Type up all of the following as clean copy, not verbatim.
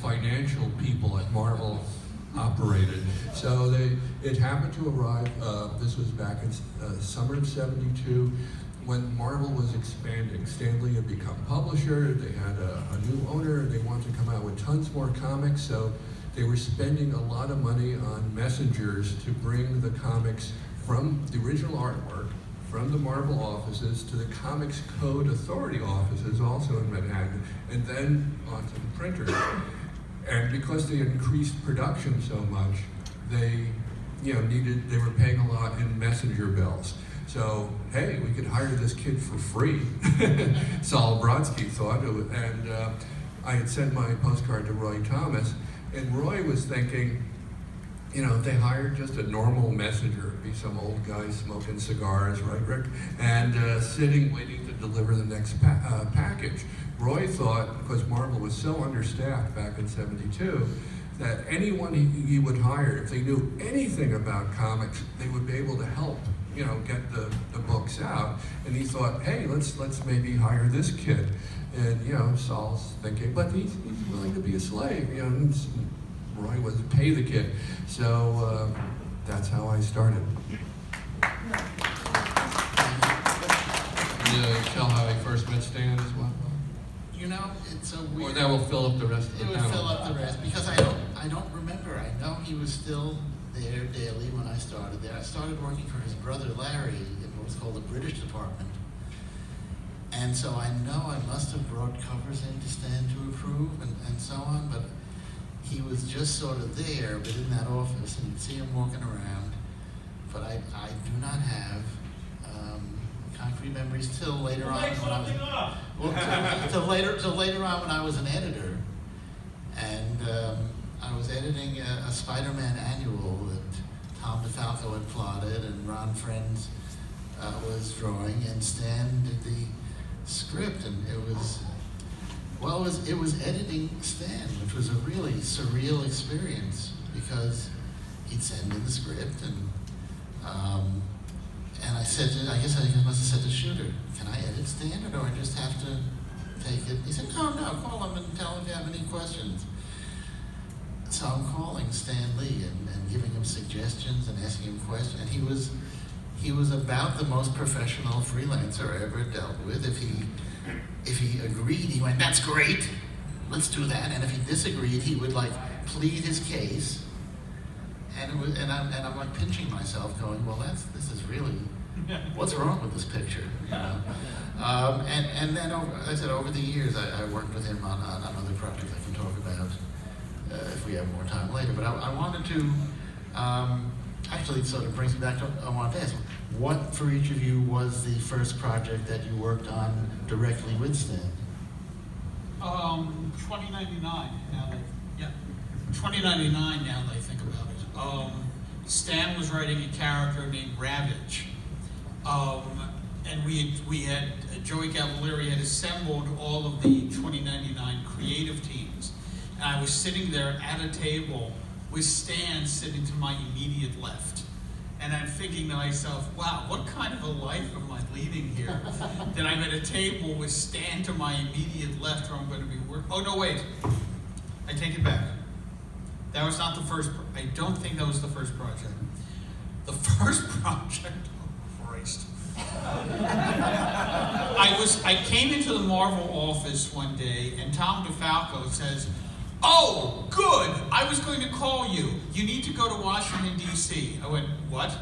financial people at Marvel operated. So it happened to arrive, this was back in summer of '72, when Marvel was expanding. Stan Lee had become publisher, they had a new owner, they wanted to come out with tons more comics, so they were spending a lot of money on messengers to bring the comics from the original artwork, from the Marvel offices to the Comics Code Authority offices, also in Manhattan, and then onto the printers. And because they increased production so much, they they were paying a lot in messenger bills. So, hey, we could hire this kid for free, Saul Brodsky thought, and I had sent my postcard to Roy Thomas, and Roy was thinking, they hired just a normal messenger, be some old guy smoking cigars, right, Rick? And sitting, waiting to deliver the next package. Roy thought, because Marvel was so understaffed back in '72, that anyone he would hire, if they knew anything about comics, they would be able to help, get the books out. And he thought, hey, let's maybe hire this kid. And, Saul's thinking, but he's willing to be a slave, and Roy was pay the kid. So that's how I started. Can you tell how I first met Stan as well? It's a weird. Or that will fill up the rest of the panel. It would fill up the rest, because I don't remember. I know he was still there daily when I started there. I started working for his brother Larry in what was called the British department. And so I know I must have brought covers in to Stan to approve and so on, but he was just sort of there, but in that office, and you'd see him walking around. But I do not have concrete memories till later on. Till later on when I was an editor, and I was editing a Spider-Man annual that Tom DeFalco had plotted and Ron Friends was drawing, and Stan did the script, and it was editing Stan, which was a really surreal experience, because he'd send in the script, and I said, I guess I must have said to Shooter, can I edit Stan, or do I just have to take it? He said, no, call him and tell him if you have any questions. So I'm calling Stan Lee and giving him suggestions and asking him questions, and he was about the most professional freelancer I ever dealt with. If he agreed, he went, that's great, let's do that. And if he disagreed, he would plead his case. And I'm like pinching myself, going, well, this is really, what's wrong with this picture? And then over the years, I worked with him on other projects I can talk about if we have more time later. But I wanted to, actually, it sort of brings me back to, I wanted to ask, what for each of you was the first project that you worked on directly with Stan? 2099, now that, yeah. 2099, now that I think about it. Stan was writing a character named Ravage. And we had Joey Cavalieri had assembled all of the 2099 creative teams. And I was sitting there at a table with Stan sitting to my immediate left. And I'm thinking to myself, wow, what kind of a life am I leading here? That I'm at a table with Stan to my immediate left where I'm going to be working. Oh, no, wait. I take it back. That was not the first, I don't think that was the first project. The first project, oh Christ. I came into the Marvel office one day and Tom DeFalco says, oh, good, I was going to call you. You need to go to Washington, D.C. I went, what?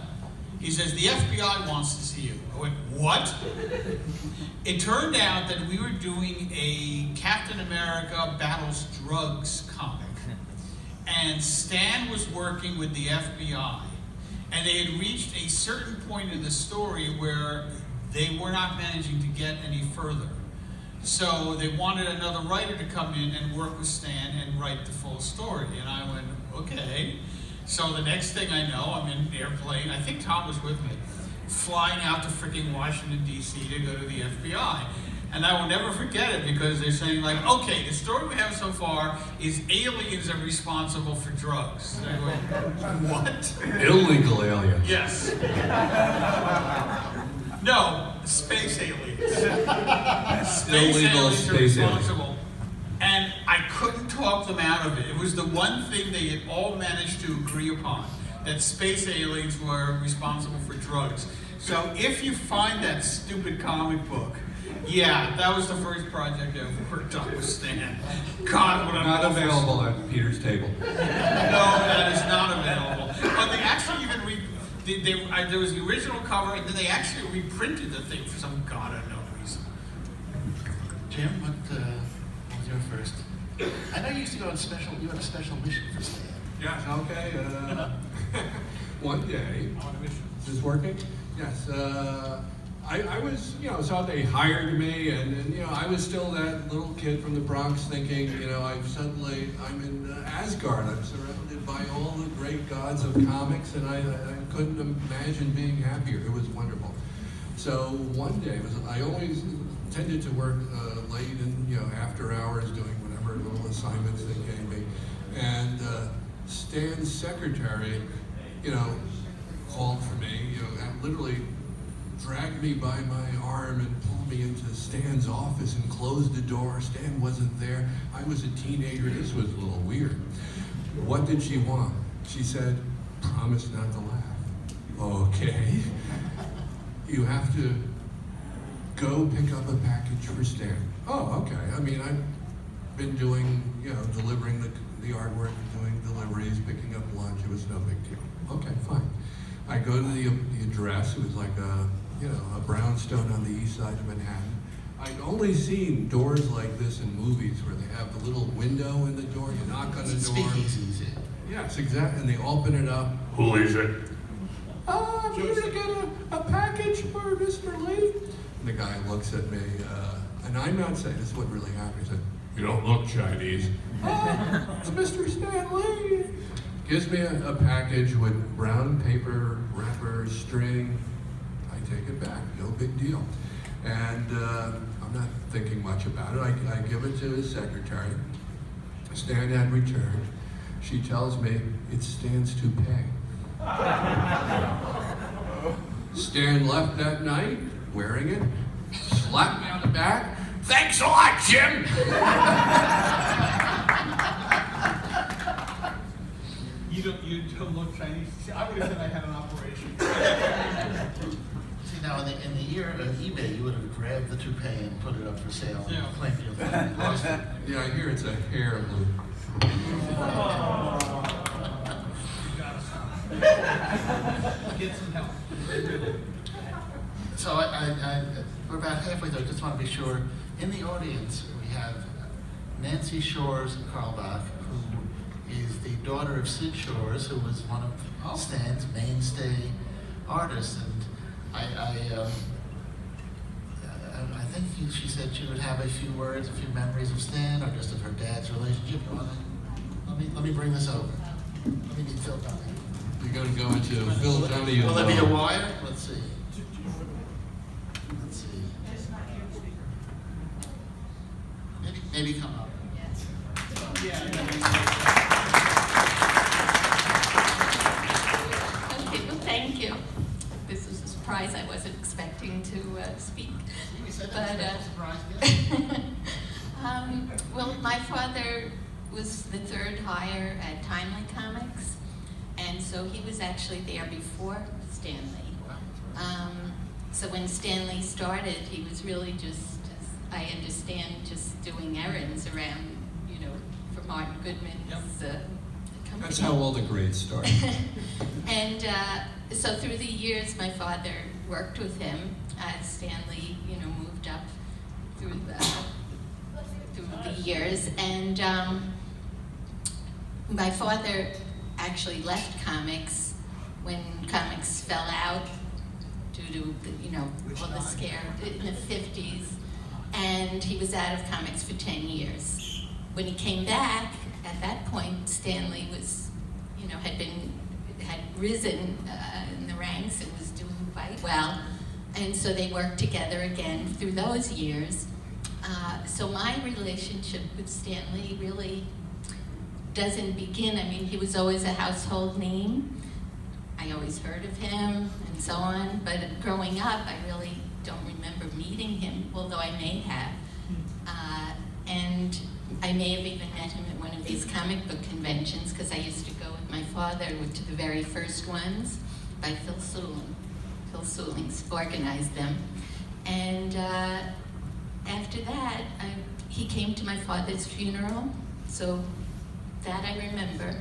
He says, the FBI wants to see you. I went, what? It turned out that we were doing a Captain America Battles Drugs comic. And Stan was working with the FBI. And they had reached a certain point in the story where they were not managing to get any further. So they wanted another writer to come in and work with Stan and write the full story. And I went, okay. So the next thing I know, I'm in an airplane, I think Tom was with me, flying out to freaking Washington, D.C. to go to the FBI. And I will never forget it because they're saying okay, the story we have so far is aliens are responsible for drugs. And I go, what? Illegal aliens. Yes. No, space aliens. Illegal Aliens are space responsible. And I couldn't talk them out of it. It was the one thing they had all managed to agree upon, that space aliens were responsible for drugs. So if you find that stupid comic book, yeah, that was the first project I ever worked on with Stan. God, what an Not awful- available at Peter's table. No, that is not available. But they actually even there was the original cover, and then they actually reprinted the thing for some god unknown reason. Jim, what was your first? I know you used to go on special. You had a special mission for Stan. Yes, okay. One day, is this working? Yes. I was, so they hired me, and I was still that little kid from the Bronx thinking, I'm in Asgard. I'm surrounded by all the great gods of comics, and I couldn't imagine being happier. It was wonderful. So one day, I always tended to work late and after hours doing whatever little assignments they gave me, and Stan's secretary, called for me, and literally dragged me by my arm and pulled me into Stan's office and closed the door. Stan wasn't there. I was a teenager. This was a little weird. What did she want? She said, promise not to laugh. Okay. You have to go pick up a package for Stan. Oh, okay. I mean, I've been doing, delivering the artwork, doing deliveries, picking up lunch. It was no big deal. Okay, fine. I go to the address. It was like a brownstone on the east side of Manhattan. I'd only seen doors like this in movies where they have the little window in the door. You knock on the door. Speakeasies. Yes, exactly. And they open it up. Who is it? I'm here to get a package for Mr. Lee. And the guy looks at me, and I'm not saying this is what really happened. He said, "You don't look Chinese." It's Mr. Stan Lee. Gives me a package with brown paper wrapper, string. I take it back, no big deal. And I'm not thinking much about it. I give it to his secretary. Stan had returned. She tells me it stands to pay. Stan left that night wearing it, slapped me on the back. Thanks a lot, Jim. You don't look Chinese. I would have said I had an operation. See, now in the era of eBay, you would have grabbed the toupee and put it up for sale. Yeah. And claimed you had lost it. Yeah, I hear it's a hair loop. Get some help. So we're about halfway through. I just want to be sure. In the audience, we have Nancy Shores Carlbach, who is the daughter of Sid Shores, who was one of Stan's mainstay artists. And I think she said she would have a few words, a few memories of Stan, or just of her dad's relationship. You wanna, let me bring this over. Let me need Phil Donahue. You're going to go into Phil Donahue. Will there be a wire? Let's see. Let's see. Maybe come up. Okay, well, thank you. This is a surprise. I wasn't expecting to speak. We said But, that was a surprise guest. Well, my father was the third hire at Timely Comics, and so he was actually there before Stan Lee. So when Stan Lee started, he was really just, I understand, just doing errands around, for Martin Goodman's company. That's how all the grades start. And so through the years, my father worked with him as Stan Lee, moved up through the years. And my father actually left comics when comics fell out due to all the scare in the 50s. And he was out of comics for 10 years. When he came back, at that point, Stan Lee was, had risen in the ranks and was doing quite well. And so they worked together again through those years. So my relationship with Stan Lee really doesn't begin. I mean, he was always a household name. I always heard of him and so on. But growing up, I really don't remember meeting him, although I may have. And I may have even met him at one of these comic book conventions, because I used to go with my father to the very first ones by Phil Seuling. Phil Seuling organized them. And after that, he came to my father's funeral, so that I remember.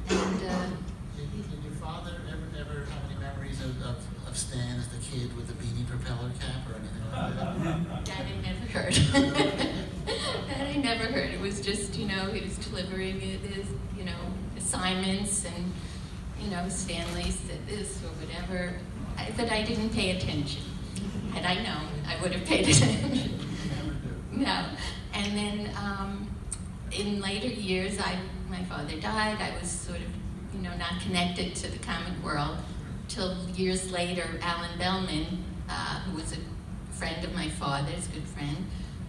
And Did your father ever have any memories of Stan as the kid with the beanie propeller cap or anything like that? that I never heard. That I never heard. It was just, he was delivering his, assignments, and, Stanley said this or whatever. But I didn't pay attention. Had I known, I would have paid attention. No. And then in later years, my father died. I was sort of, not connected to the comic world. Till years later, Alan Bellman, who was a friend of my father's, good friend,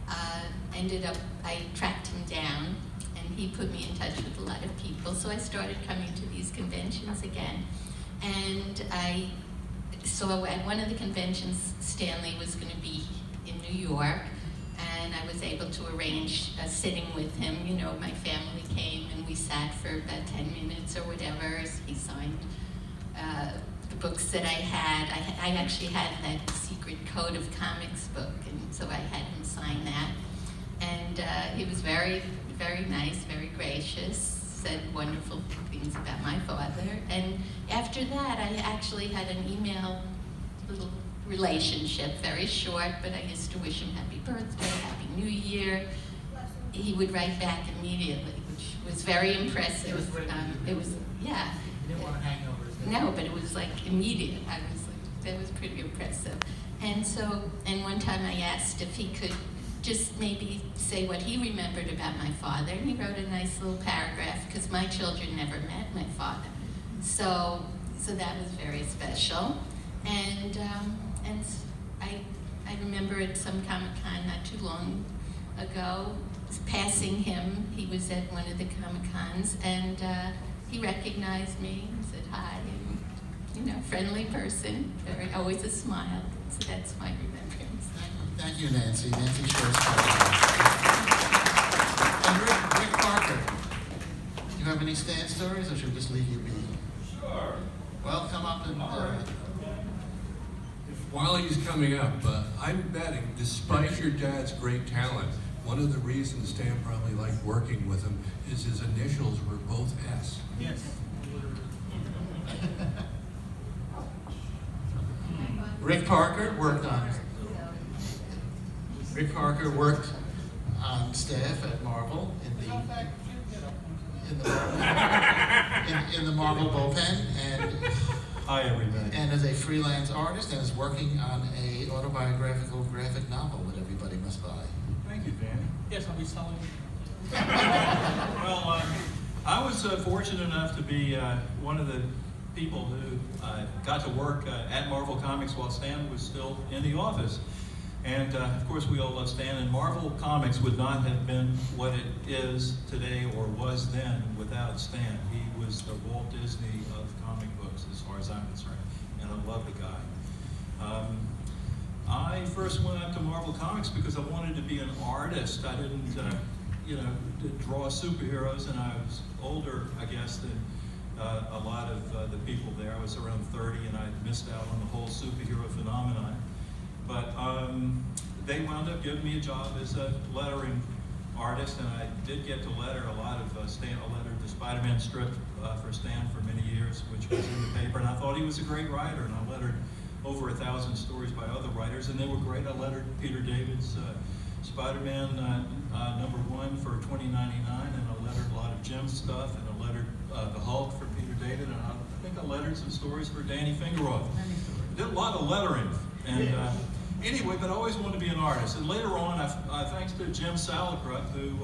I tracked him down, and he put me in touch with a lot of people. So I started coming to these conventions again. And I saw at one of the conventions, Stanley was going to be in New York, and I was able to arrange a sitting with him. My family came, and we sat for about 10 minutes or whatever. He signed the books that I had. I actually had that secret Code of Comics book, and so I had him sign that. And he was very, very nice, very gracious, said wonderful things about my father. And after that, I actually had an email little relationship, very short, but I used to wish him happy birthday, happy new year. He would write back immediately, which was very impressive. It was, yeah. You didn't want to hang over his head? No, but it was like immediate. I was like, that was pretty impressive. And one time I asked if he could just maybe say what he remembered about my father, and he wrote a nice little paragraph, because my children never met my father. So that was very special. And I remember at some Comic-Con not too long ago, passing him. He was at one of the Comic-Cons, and he recognized me and said hi, and, friendly person, always a smile. So that's my remembrance. Thank you, Nancy. Nancy Schwartz. And Rick Parker, do you have any Stan stories, or should we just leave you be? Sure. Well, come up and... While he's coming up, I'm betting, despite your dad's great talent, one of the reasons Stan probably liked working with him is his initials were both S. Yes. Rick Parker worked on staff at Marvel in the Marvel bullpen, and Hi, everybody. and as a freelance artist, and is working on a autobiographical graphic novel that everybody must buy. Thank you, Danny. Yes, I'll be selling. Well, I was fortunate enough to be one of the people who got to work at Marvel Comics while Stan was still in the office. And of course, we all love Stan, and Marvel Comics would not have been what it is today or was then without Stan. He was the Walt Disney of comic books, as far as I'm concerned, and I love the guy. I first went up to Marvel Comics because I wanted to be an artist. I didn't, draw superheroes, and I was older, I guess, than a lot of the people there. I was around 30, and I missed out on the whole superhero phenomenon. But they wound up giving me a job as a lettering artist, and I did get to letter a lot of Stan. I lettered the Spider-Man strip for Stan for many years, which was in the paper, and I thought he was a great writer, and I lettered over 1,000 stories by other writers, and they were great. I lettered Peter David's Spider-Man #1 for $20.99, and I lettered a lot of Jim's stuff, and I lettered the Hulk for Peter David, and I think I lettered some stories for Danny Fingeroth. Did a lot of lettering, and anyway, but I always wanted to be an artist. And later on, thanks to Jim Salicrup, who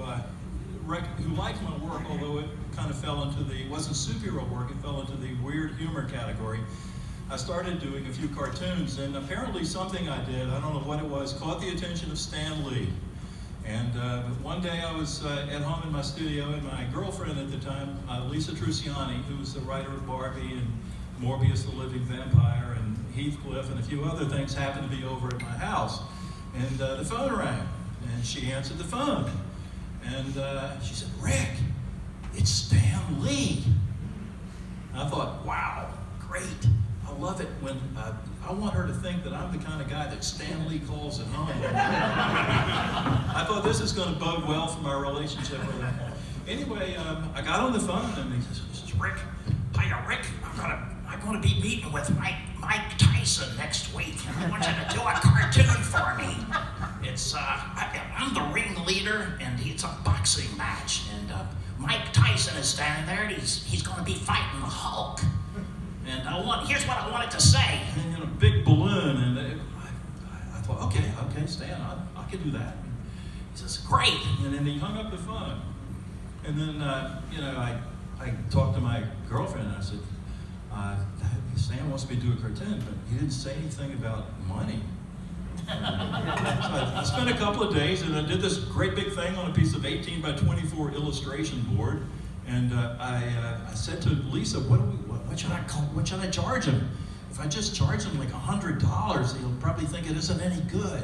liked my work, although it kind of fell into it wasn't superhero work, it fell into the weird humor category. I started doing a few cartoons, and apparently something I did, I don't know what it was, caught the attention of Stan Lee. And one day I was at home in my studio, and my girlfriend at the time, Lisa Truciani, who was the writer of Barbie and Morbius the Living Vampire and Heathcliff and a few other things, happened to be over at my house. And the phone rang, and she answered the phone. And she said, Rick, it's Stan Lee. And I thought, wow, great. I love it when I want her to think that I'm the kind of guy that Stan Lee calls at home. I thought this is going to bode well for my relationship with her. Anyway, I got on the phone and he says, "This is Rick. Hiya, Rick. I'm going to be meeting with Mike Tyson next week, and I want you to do a cartoon for me. It's I'm the ringleader, and it's a boxing match, and Mike Tyson is standing there, and he's going to be fighting the Hulk. And here's what I wanted to say." And in a big balloon, and I thought, okay, Stan, I can do that. He says, great. And then he hung up the phone. And then, I talked to my girlfriend, and I said, Stan wants me to do a cartoon, but he didn't say anything about money. So I spent a couple of days, and I did this great big thing on a piece of 18 by 24 illustration board. And I said to Lisa, what should I charge him? If I just charge him like $100, he'll probably think it isn't any good.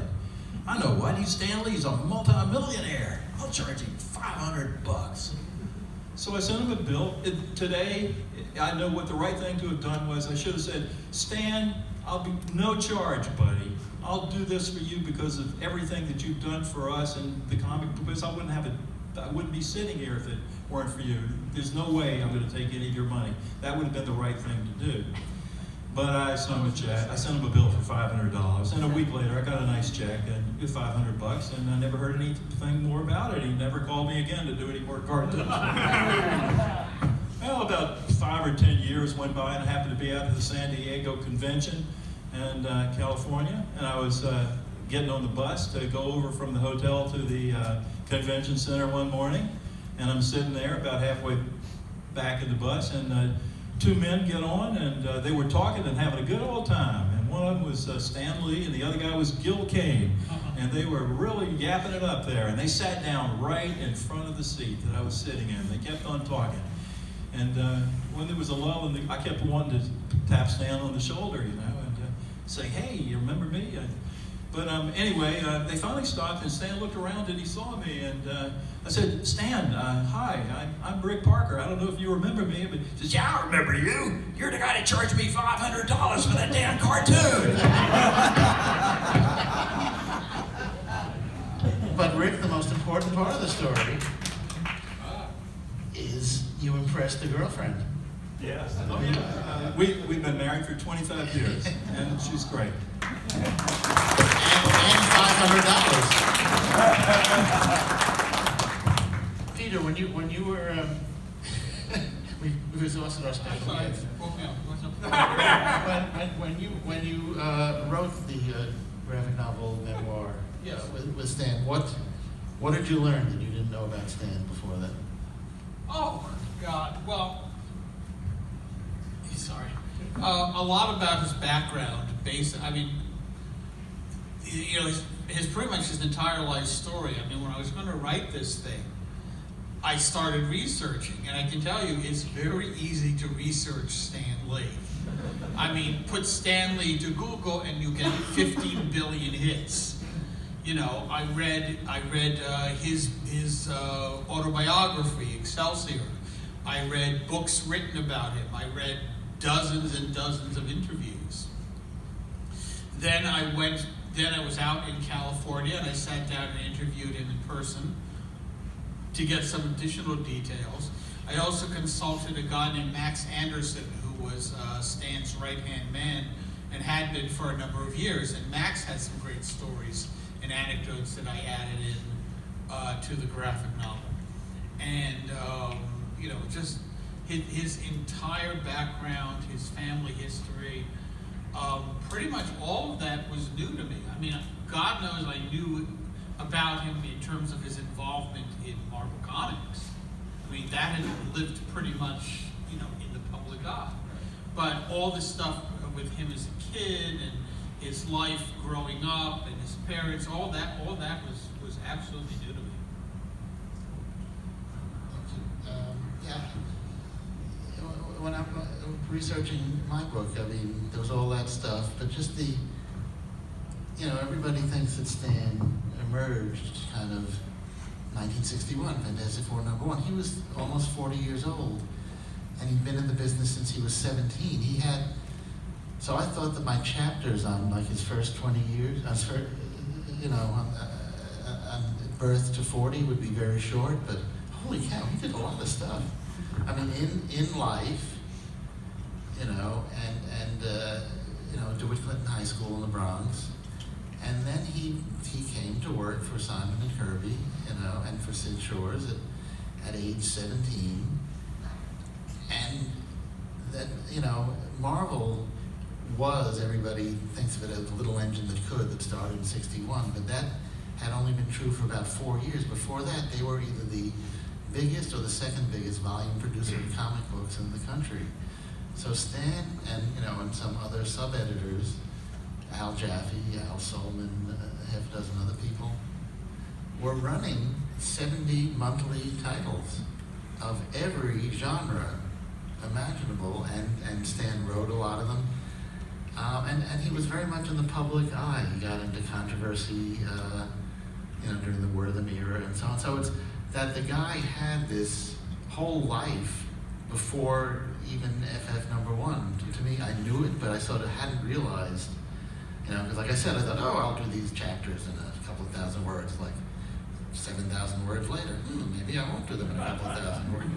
I know what, he's Stan Lee, he's a multi-millionaire. I'll charge him $500. So I sent him a bill. Today, I know what the right thing to have done was. I should have said, Stan, I'll be no charge, buddy. I'll do this for you because of everything that you've done for us and the comic, because I wouldn't be sitting here if it weren't for you. There's no way I'm going to take any of your money. That would have been the right thing to do. But I sent him a check. I sent him a bill for $500, and a week later I got a nice check and $500, and I never heard anything more about it. He never called me again to do any more cartoons. Well, about 5 or 10 years went by, and I happened to be out at the San Diego convention in California, and I was getting on the bus to go over from the hotel to the convention center one morning, and I'm sitting there about halfway back in the bus, and two men get on, and they were talking and having a good old time. And one of them was Stan Lee, and the other guy was Gil Kane. And they were really yapping it up there. And they sat down right in front of the seat that I was sitting in. They kept on talking. And when there was a lull, I kept wanting to tap Stan on the shoulder, and say, hey, you remember me? But anyway, they finally stopped, and Stan looked around and he saw me, and I said, Stan, hi, I'm Rick Parker. I don't know if you remember me, but he says, yeah, I remember you. You're the guy that charged me $500 for that damn cartoon. But Rick, the most important part of the story is you impressed the girlfriend. Yes. We've been married for 25 years, and she's great. And $500. Peter, when you were, we've exhausted our special guest. When you wrote the graphic novel memoir with Stan, what did you learn that you didn't know about Stan before that? Oh, God. Well, sorry. A lot about his background. His pretty much his entire life story. I mean, when I was going to write this thing, I started researching, and I can tell you, it's very easy to research Stan Lee. I mean, put Stan Lee to Google, and you get 15 billion hits. You know, I read his autobiography, Excelsior. I read books written about him. I read dozens and dozens of interviews. Then I was out in California, and I sat down and interviewed him in person to get some additional details. I also consulted a guy named Max Anderson, who was Stan's right-hand man and had been for a number of years. And Max had some great stories and anecdotes that I added in to the graphic novel. And just his entire background, his family history, pretty much all of that was new to me. I mean, God knows I knew about him in terms of his involvement in Marvel Comics. I mean, that had lived pretty much, in the public eye. But all this stuff with him as a kid and his life growing up and his parents, all that was absolutely new to me. When I'm researching my book, I mean, there was all that stuff, but just everybody thinks that Stan emerged kind of 1961, Fantastic Four #1. He was almost 40 years old, and he'd been in the business since he was 17. So I thought that my chapters on like his first 20 years, on birth to 40 would be very short, but holy cow, he did a lot of stuff. I mean, in life, DeWitt Clinton High School in the Bronx, and then he came to work for Simon and Kirby, and for Sid Shores at age 17, and then Marvel was, everybody thinks of it as the little engine that started in '61, but that had only been true for about 4 years. Before that, they were either the biggest or the second biggest volume producer of comic books in the country. So Stan and some other sub-editors, Al Jaffe, Al Solman, a half dozen other people, were running 70 monthly titles of every genre imaginable, and Stan wrote a lot of them. And he was very much in the public eye. He got into controversy, during the War of the Mirror and so on. So it's that the guy had this whole life before even FF #1. To me, I knew it, but I sort of hadn't realized, because like I said, I thought, I'll do these chapters in a couple of thousand words, like 7,000 words later. Maybe I won't do them in a couple of thousand words.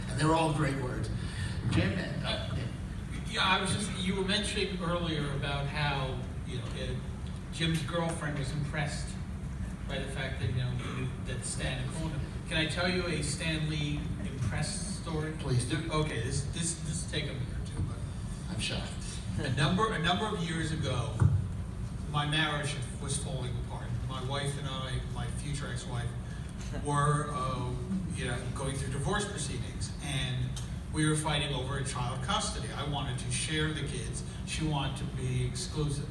And they're all great words. Jim, you were mentioning earlier about how, Jim's girlfriend was impressed by the fact that, that Stan called him. Can I tell you a Stan Lee impressed story? Please do. Okay, this take a minute or two, but I'm shocked. a number of years ago, my marriage was falling apart. My wife and I, my future ex-wife, were going through divorce proceedings, and we were fighting over child custody. I wanted to share the kids. She wanted to be exclusive.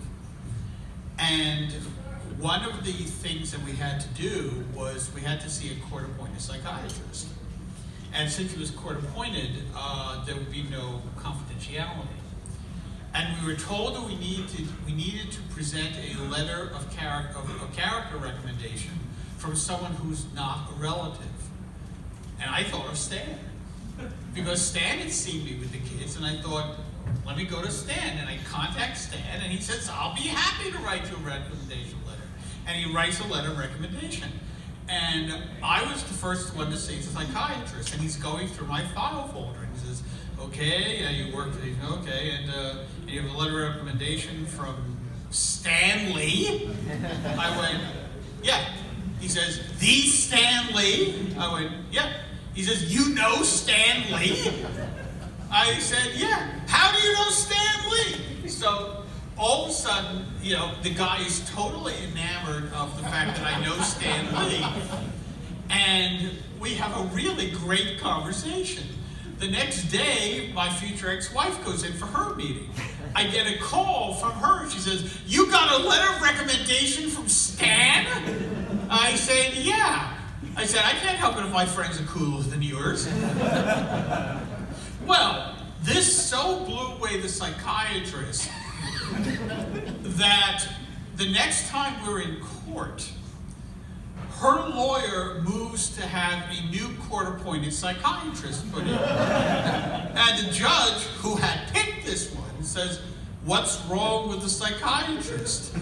And one of the things that we had to do was we had to see a court-appointed psychiatrist. And since he was court-appointed, there would be no confidentiality. And we were told that we needed to present a letter of character recommendation from someone who's not a relative. And I thought of Stan, because Stan had seen me with the kids, and I thought, let me go to Stan. And I contact Stan, and he says, I'll be happy to write you a recommendation letter. And he writes a letter of recommendation. And I was the first one to see the psychiatrist, and he's going through my file folder, and he says, okay, you worked, okay, and you have a letter of recommendation from Stan Lee? I went, yeah. He says, the Stan Lee? I went, yeah. He says, you know Stan Lee? I said, yeah. How do you know Stan Lee? So all of a sudden, the guy is totally enamored of the fact that I know Stan Lee. And we have a really great conversation. The next day, my future ex-wife goes in for her meeting. I get a call from her. She says, you got a letter of recommendation from Stan? I said, yeah. I said, I can't help it if my friends are cooler than yours. Well, this so blew away the psychiatrist that the next time we're in court, her lawyer moves to have a new court-appointed psychiatrist put in. And the judge, who had picked this one, says, what's wrong with the psychiatrist?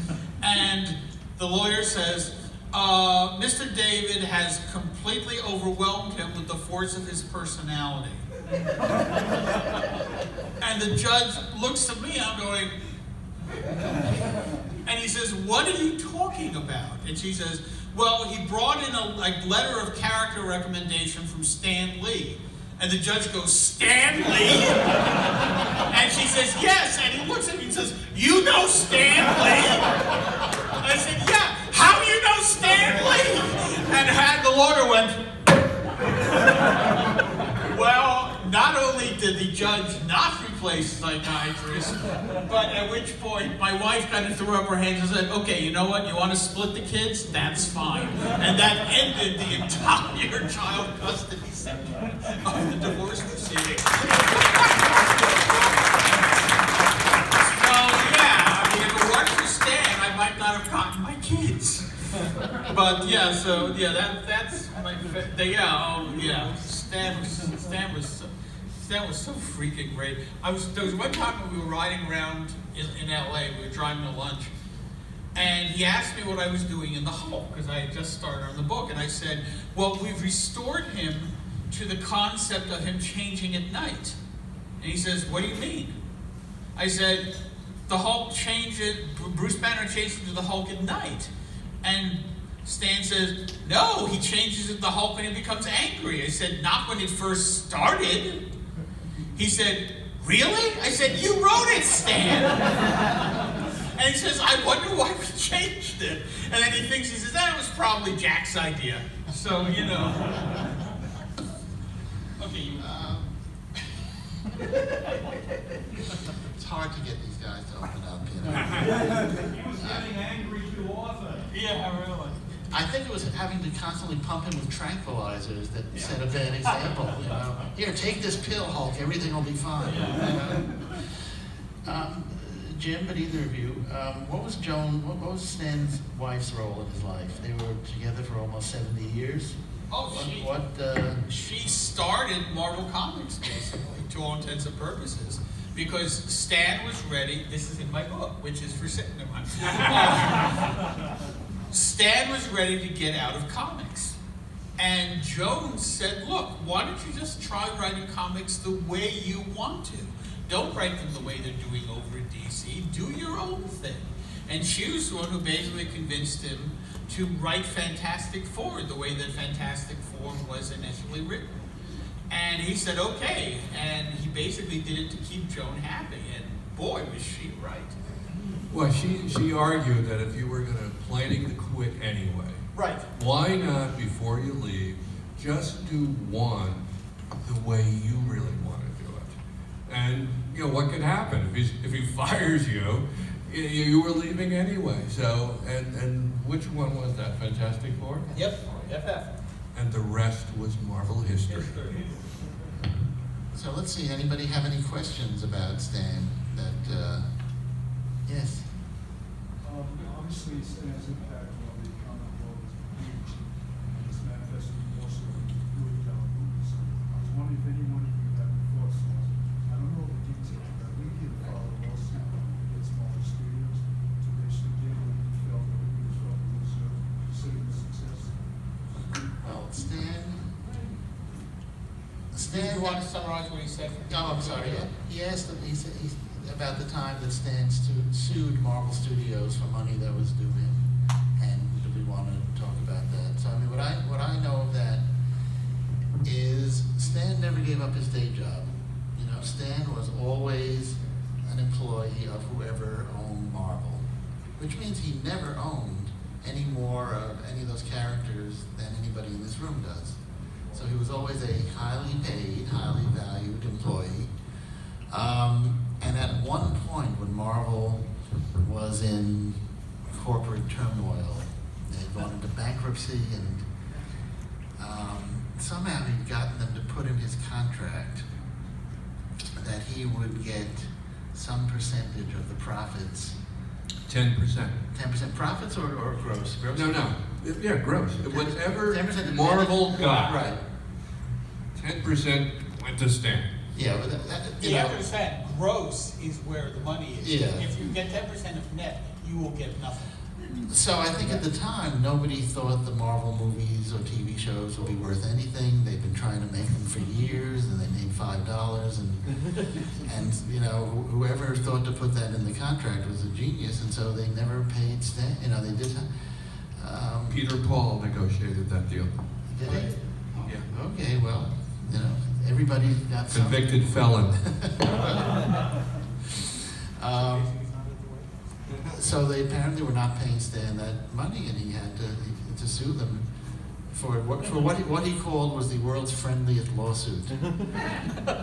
And the lawyer says, Mr. David has completely overwhelmed him with the force of his personality. And the judge looks at me, I'm going, and he says, what are you talking about? And she says, well, he brought in a letter of character recommendation from Stan Lee. And the judge goes, Stan Lee? And she says, yes. And he looks at me and says, you know Stan Lee? I said, yeah. How do you know Stan Lee? And the lawyer went, well, not only did the judge not replace the psychiatrist, but at which point my wife kind of threw up her hands and said, okay, you know what, you want to split the kids? That's fine. And that ended the entire child custody section of the divorce proceeding. So yeah, I mean, if it weren't for Stan, I might not have gotten my kids. But yeah, so yeah, that's Stan was so freaking great. There was one time when we were riding around in LA, we were driving to lunch, and he asked me what I was doing in the Hulk, because I had just started on the book, and I said, well, we've restored him to the concept of him changing at night. And he says, what do you mean? I said, the Hulk changes, Bruce Banner changes into the Hulk at night. And Stan says, no, he changes into the Hulk when he becomes angry. I said, not when it first started. He said, really? I said, you wrote it, Stan. And he says, I wonder why we changed it. And then he says, that was probably Jack's idea. So, you know. Okay, you. It's hard to get these guys to open up, you know. He was getting angry too often. Yeah, really. I think it was having to constantly pump him with tranquilizers that set a bad example, you know. Here, take this pill, Hulk, everything will be fine. Jim, but either of you, what was Stan's wife's role in his life? They were together for almost 70 years. Oh, she started Marvel Comics, basically, to all intents and purposes. Because Stan was ready, this is in my book, which is for sitting in my Stan was ready to get out of comics. And Jones said, look, why don't you just try writing comics the way you want to? Don't write them the way they're doing over at DC. Do your own thing. And she was the one who basically convinced him to write Fantastic Four the way that Fantastic Four was initially written. And he said, okay. And he basically did it to keep Joan happy. And boy, was she right. Well, she argued that if you were planning to quit anyway, Right. why not, before you leave, just do one the way you really want to do it? And, you know, what could happen? If he fires you, you were leaving anyway. So, and which one was that? Fantastic Four? Yep. FF. And the rest was Marvel history. So let's see, anybody have any questions about Stan that, yes? Obviously, Stan's impact on the comic world is huge, and it's manifested also in good movies. I was wondering if anyone of you have any thoughts on it. I don't know the details, but we did follow a lawsuit against Marvel Studios to basically get what he felt that he was considered a success. Well, Stan, Do you want to summarize what he said? oh, I'm sorry, yeah. He asked him, he said, about the time that Stan sued Marvel Studios for money that was due him, and do we want to talk about that? So I mean, what I know of that is Stan never gave up his day job. You know, Stan was always an employee of whoever owned Marvel, which means he never owned any more of any of those characters than anybody in this room does. So he was always a highly paid, highly valued employee. And at one point when Marvel was in corporate turmoil, they had gone into bankruptcy, and somehow he'd gotten them to put in his contract that he would get some percentage of the profits. 10%. 10% profits or gross? Gross? No. Yeah, gross. Whatever 10% Marvel got, Right. 10% went to Stan. Yeah, but You have to understand, gross is where the money is. Yeah. If you get 10% of net, you will get nothing. So I think at the time, nobody thought the Marvel movies or TV shows would be worth anything. They've been trying to make them for years, and they made $5. And you know, whoever thought to put that in the contract was a genius, and so they never paid Stan. You know, they did. Peter Paul negotiated that deal. Did they? Yeah. Okay, well, you know, everybody's got some. Convicted felon. So they apparently were not paying Stan that money, and he had to sue them for what he called was the world's friendliest lawsuit.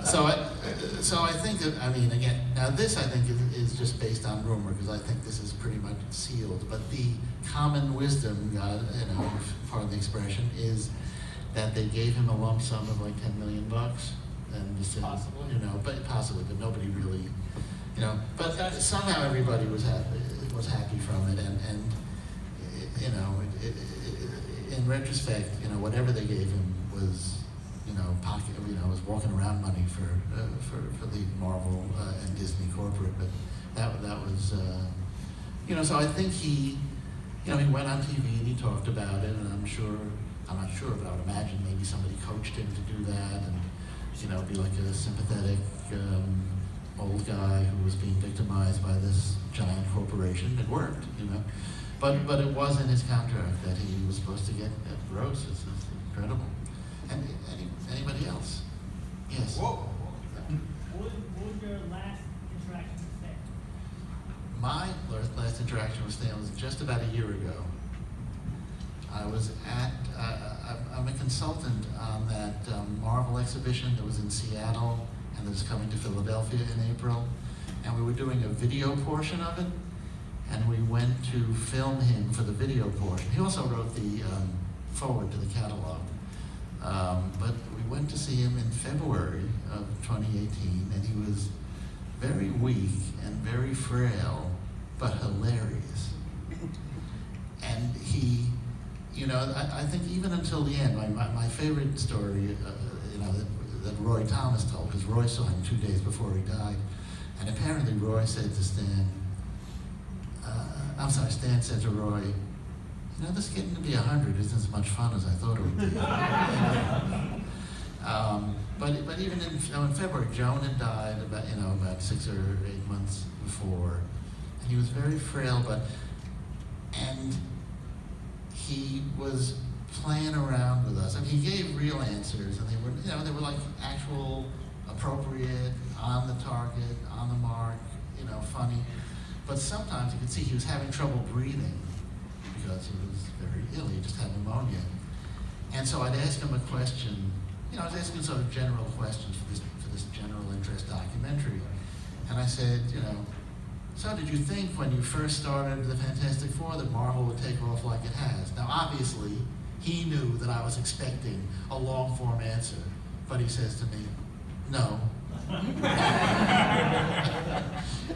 So I think that, I mean, again, now this I think is just based on rumor, because I think this is pretty much sealed. But the common wisdom, you know, pardon the expression, is that they gave him a lump sum of like $10 million, and just said, Possibly. you know, but possibly, but nobody really, you know. But somehow everybody was happy from it, and you know, in retrospect, you know, whatever they gave him was, you know, was walking around money for the Marvel and Disney corporate. But that was, you know, so I think he, you know, he went on TV and he talked about it, and I'm not sure, but I would imagine maybe somebody coached him to do that, and, you know, be like a sympathetic old guy who was being victimized by this giant corporation. It worked, you know. But it was in his contract that he was supposed to get gross. It's incredible. And anybody else? Yes. Whoa. What was your last interaction with Stan? My last interaction with Stan was just about a year ago. I was at, I'm a consultant on that Marvel exhibition that was in Seattle and that was coming to Philadelphia in April. And we were doing a video portion of it. And we went to film him for the video portion. He also wrote the forward to the catalog. But we went to see him in February of 2018, and he was very weak and very frail, but hilarious. And he, you know, I think even until the end, my favorite story, you know, that Roy Thomas told, because Roy saw him 2 days before he died. And apparently Roy said to Stan, Stan said to Roy, you know, this getting to be 100 isn't as much fun as I thought it would be. But even in February, Joan had died about 6 or 8 months before, and he was very frail, and he was playing around with us. I mean, he gave real answers, and they were like actual, appropriate, on the target, on the mark, you know, funny. But sometimes you could see he was having trouble breathing because he was very ill. He just had pneumonia. And so I'd ask him a question. You know, I was asking sort of general questions for this general interest documentary. And I said, you know, so did you think when you first started the Fantastic Four that Marvel would take off like it has? Now, obviously, he knew that I was expecting a long-form answer. But he says to me, no.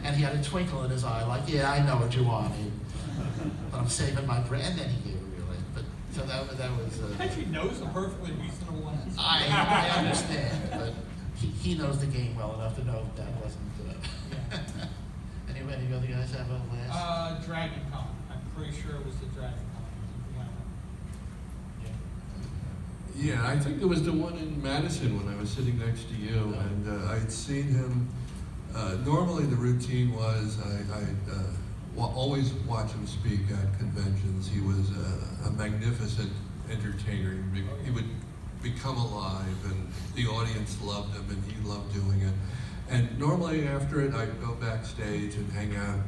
And he had a twinkle in his eye, like, yeah, I know what you wanted, but I'm saving my breath. And then he gave a real answer. But so that was. Actually knows a perfectly reasonable answer. I understand, but he knows the game well enough to know that wasn't. Any other guys have a last? Dragon Con. I'm pretty sure it was the Dragon Con. Yeah, I think it was the one in Madison when I was sitting next to you, and I'd seen him. Normally the routine was I'd always watch him speak at conventions. He was a magnificent entertainer. He would become alive, and the audience loved him, and he loved doing it. And normally after it, I'd go backstage and hang out,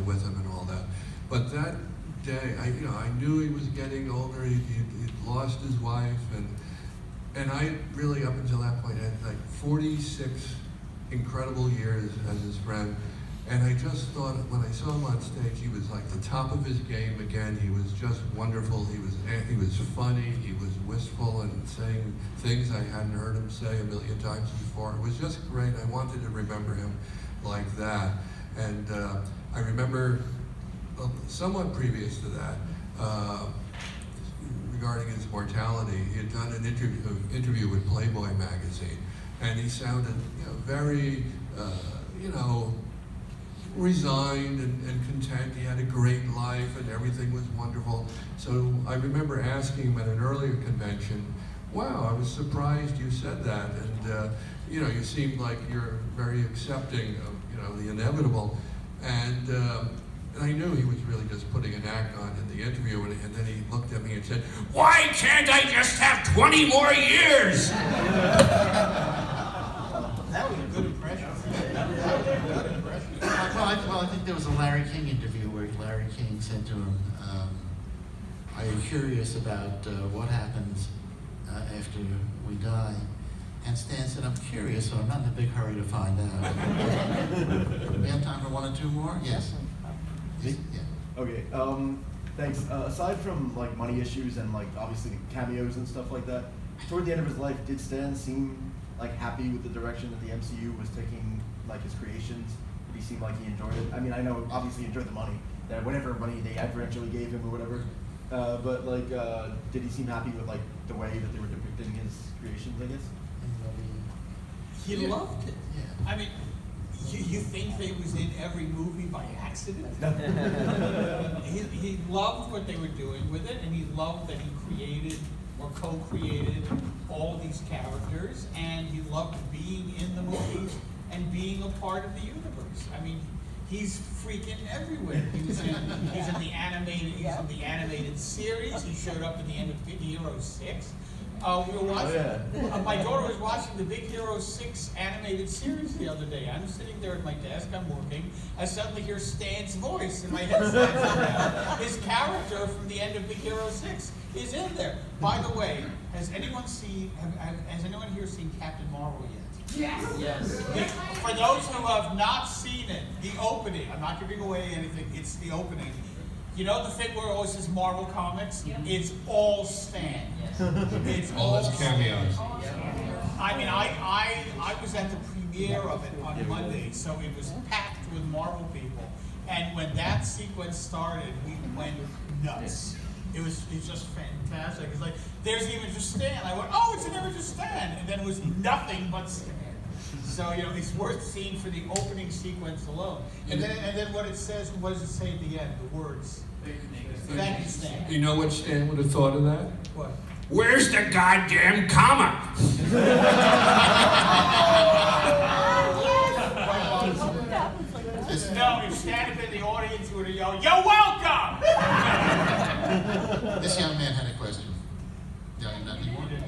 with him and all that. But that day, I knew he was getting older. He'd lost his wife, and I really, up until that point, had like 46 incredible years as his friend. And I just thought, when I saw him on stage, he was like the top of his game again. He was just wonderful. He was funny. He was wistful and saying things I hadn't heard him say a million times before. It was just great. I wanted to remember him like that. And I remember, somewhat previous to that, regarding his mortality, he had done an interview with Playboy magazine, and he sounded, very, resigned and content. He had a great life and everything was wonderful. So I remember asking him at an earlier convention, wow, I was surprised you said that. And, you seemed like you're very accepting of, the inevitable. And I knew he was really just putting an act on in the interview. And then he looked at me and said, why can't I just have 20 more years? That was a good impression. Well, I think there was a Larry King interview where Larry King said to him, are you curious about what happens after we die? And Stan said, I'm curious, so I'm not in a big hurry to find out. We have time for one or two more? Yes. Yeah. Okay, thanks. Aside from like money issues and like obviously the cameos and stuff like that, toward the end of his life, did Stan seem like happy with the direction that the MCU was taking like his creations? Did he seem like he enjoyed it? I mean, I know obviously he enjoyed the money, that whatever money they eventually gave him or whatever, But like, did he seem happy with like the way that they were depicting his creations? I guess. He Yeah. loved it. Yeah. I mean, you think they was in every movie by accident? He loved what they were doing with it, and he loved that he created or co-created all these characters, and he loved being in the movies and being a part of the universe. I mean, he's freaking everywhere. He's in the animated series. He showed up at the end of Big Hero 6. We were watching. Oh, yeah. My daughter was watching the Big Hero 6 animated series the other day. I'm sitting there at my desk, I'm working. I suddenly hear Stan's voice in my headset. His character from the end of Big Hero 6 is in there. By the way, has anyone here seen Captain Marvel yet? Yes. For those who have not seen it, the opening, I'm not giving away anything, it's the opening. You know the thing where it always says Marvel Comics? Yep. It's all Stan. It's All his Stan. cameos. I mean, I was at the premiere of it on Monday, so it was packed with Marvel people. And when that sequence started, we went nuts. It's just fantastic. It's like, there's even just Stan. I went, oh, it's never just Stan. And then it was nothing but Stan. So, it's worth seeing for the opening sequence alone. And then what it says, what does it say at the end? The words. Thank you, Stan. You know what Stan would have thought of that? What? Where's the goddamn comma? No, if Stan had been in the audience, he would have yelled, "You're welcome!" This young man had a question. No, not anymore? You did?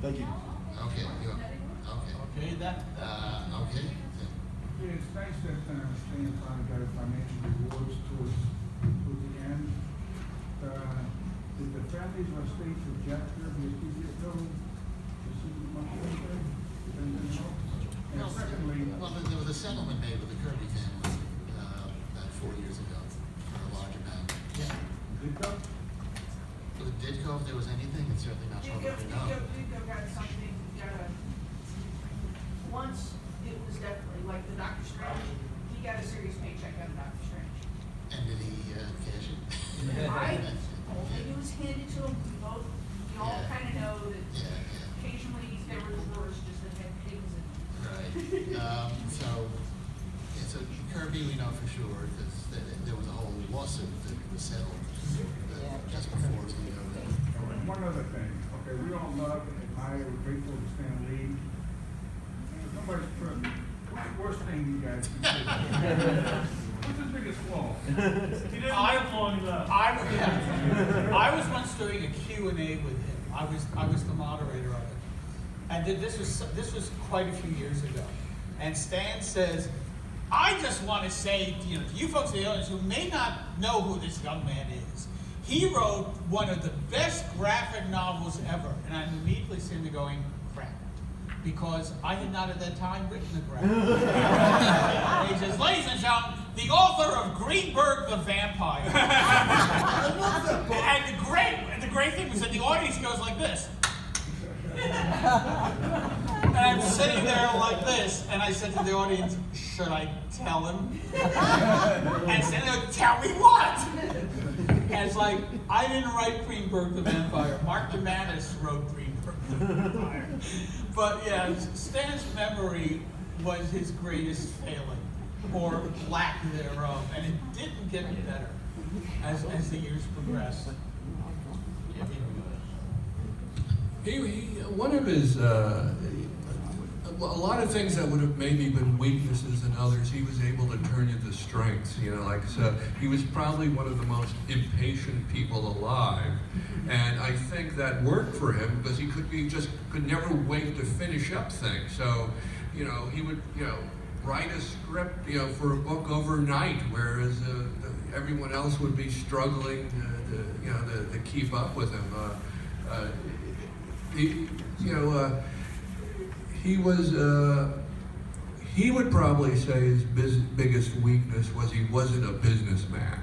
Thank you. Okay, you okay. Okay, Okay. Yeah, it's nice that Stan finally got financial rewards towards the end. Did the families on stage with Jack Kirby and Steve Ditko receive much anything? Anything else? And secondly, Well, there was a settlement made with the Kirby family about 4 years ago for a large amount. Yeah. Ditko? With Ditko, if there was anything, it's certainly not publicly known. Dico got something, once it was definitely, like the Doctor Strange, he got a serious paycheck out of Doctor Strange. And did he cash it? I don't think it was handed to him, we all Yeah. kind of know that Yeah, occasionally there were drawers just that had pigs in them. right. So Kirby, we know for sure, because there was a whole lawsuit that was settled just before he And one other thing, okay, we all love and admire, we're grateful to Stan Lee. And nobody's perfect. What's the worst thing you guys can do? What's his biggest flaw? He didn't live long enough. I was once doing a Q&A with him. I was the moderator of it. And this was quite a few years ago. And Stan says, I just want to say, to you folks in the audience who may not know who this young man is, he wrote one of the best graphic novels ever. And I'm immediately sitting there going, crap. Because I had not at that time written a graphic novel. And he says, ladies and gentlemen, the author of Greenberg the Vampire. And the great thing was that the audience goes like this. And I'm sitting there like this, and I said to the audience, should I tell him? And said, tell me what? And it's like, I didn't write Greenberg the Vampire. Mark DeMantis wrote Greenberg the Vampire. But yeah, Stan's memory was his greatest failing, or lack thereof, and it didn't get better as the years progressed. One of his, a lot of things that would have maybe been weaknesses in others, he was able to turn into strengths. So he was probably one of the most impatient people alive, and I think that worked for him because he could never wait to finish up things. So, he would, write a script, for a book overnight, whereas everyone else would be struggling to keep up with him. He would probably say his biggest weakness was he wasn't a businessman,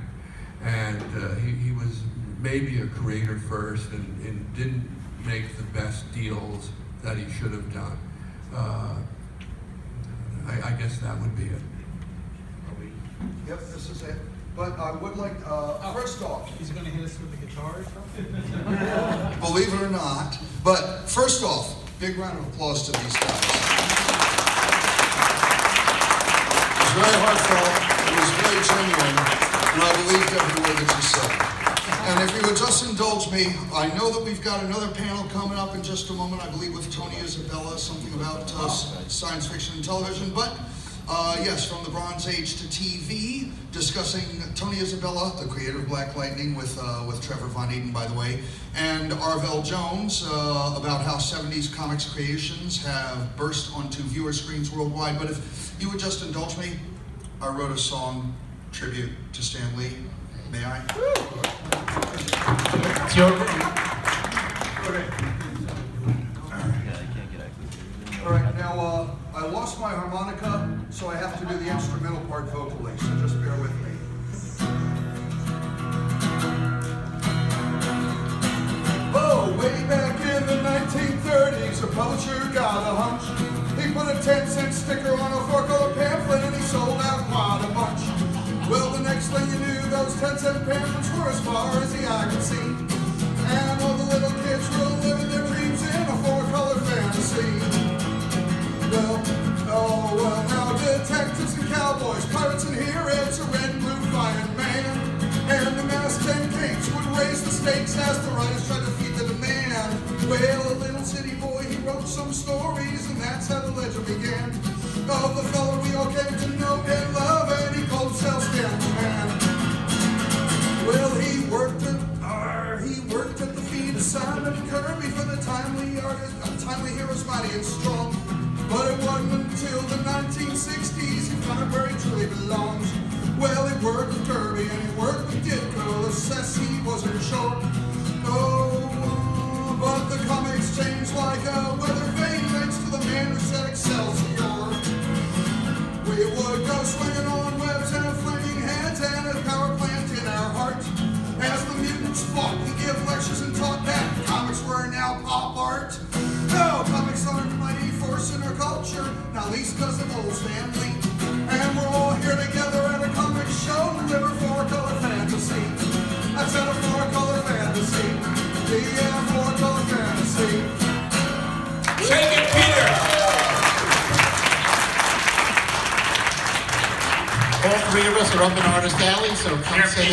and he was maybe a creator first and didn't make the best deals that he should have done. I guess that would be it. Yep, this is it. But I would like, first off, He's gonna hit us with the guitar or something? believe it or not, but first off, big round of applause to these guys. It was very heartfelt, it was very genuine, and I believed every word that you said. And if you would just indulge me, I know that we've got another panel coming up in just a moment, I believe with Tony Isabella, something about science fiction and television, but yes, from the Bronze Age to TV, discussing Tony Isabella, the creator of Black Lightning, with Trevor Von Eaton, by the way, and Arvell Jones, about how 70s comics creations have burst onto viewer screens worldwide. But if you would just indulge me, I wrote a song tribute to Stan Lee. May I? It's your, All right, now I lost my harmonica, so I have to do the instrumental part vocally, so just bear with me. Oh, way back in the 1930s, a publisher got a hunch. He put a 10-cent sticker on a 4-color pamphlet and he sold out quite a bunch. Well, the next thing you knew, those 10-cent pamphlets were as far as the eye could see. And all the little kids were living their dreams in a 4-color fantasy. Well, now detectives and cowboys, pirates and heroes, a red and blue fireman. And the masked 10 kings would raise the stakes as the writers tried to feed the demand. Well, a little city boy, he wrote some stories, and that's how the legend began. Of the fella we all came to know and love, and he called himself Stan the Man. Well, he worked at the feet of Simon Kirby for the timely heroes, mighty and strong. But it wasn't until the 1960s he found where he truly belongs. Well, he worked with Kirby and he worked with Ditko, assess he wasn't sure. Oh, but the comics changed like a weather vane thanks to the man who said Excelsior. We would go swinging on webs and flaming heads and a power plant in our heart. As the mutants fought, he gave lectures and taught that comics were now pop art. No, comics aren't a mighty force in our culture, not least because of old Stan Lee. And we're all here together at a comic show to live a 4-color fantasy. I said a 4-color fantasy. Yeah, 4-color fantasy. Take it, Peter! all three of us are up in Artist Alley, so come say